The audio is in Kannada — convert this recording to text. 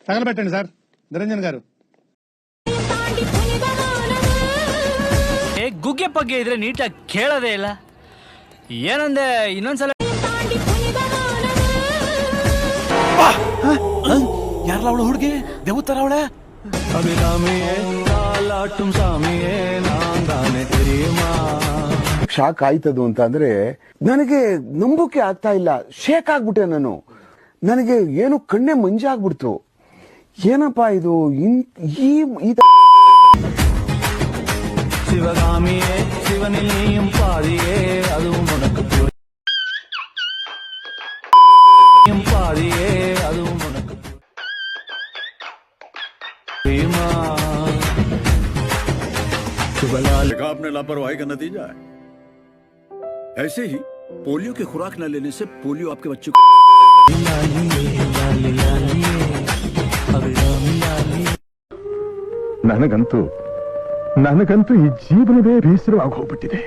తగలబెట్టండి సార్ నిరంజన్ గారు. ಗುಗ್ಗೆ ಪಗ್ಗೆ ಇದ್ರೆ ನೀಟಾಗಿ ಕೇಳೋದೇ ಇಲ್ಲ. ಏನಂದೆ ಇನ್ನೊಂದ್ಸಲ ಯಾರಲ್ಲ ಅವಳು ಹುಡುಗಿ ದೇವತರ ಅವಳೆ ಶಾಕ್ ಆಯ್ತದು ಅಂತ ಅಂದ್ರೆ ನನಗೆ ನಂಬೋಕೆ ಆಗ್ತಾ ಇಲ್ಲ. ಶೇಕ್ ಆಗ್ಬಿಟ್ಟೆ ನಾನು. ನನಗೆ ಏನು ಕಣ್ಣೆ ಮಂಜಾಗ್ಬಿಡ್ತು. ಏನಪ್ಪಾ ಇದು ಶಿವಗಾಮಿಯೇ ಶಿವನಿಲಿಯಂ ಪಾದಿಯೇ ಅದು ಮುನಕು ಪಾದಿಯೇ ಅದು ಮುನಕು देखा आपने लापरवाही का नतीजा है. ऐसे ही पोलियो की खुराक न लेने से पोलियो आपके बच्चे को ನನಗಂತೂ ಈ ಜೀವನವೇ ಬೇಸರವಾಗಿ ಹೋಗ್ಬಿಟ್ಟಿದೆ.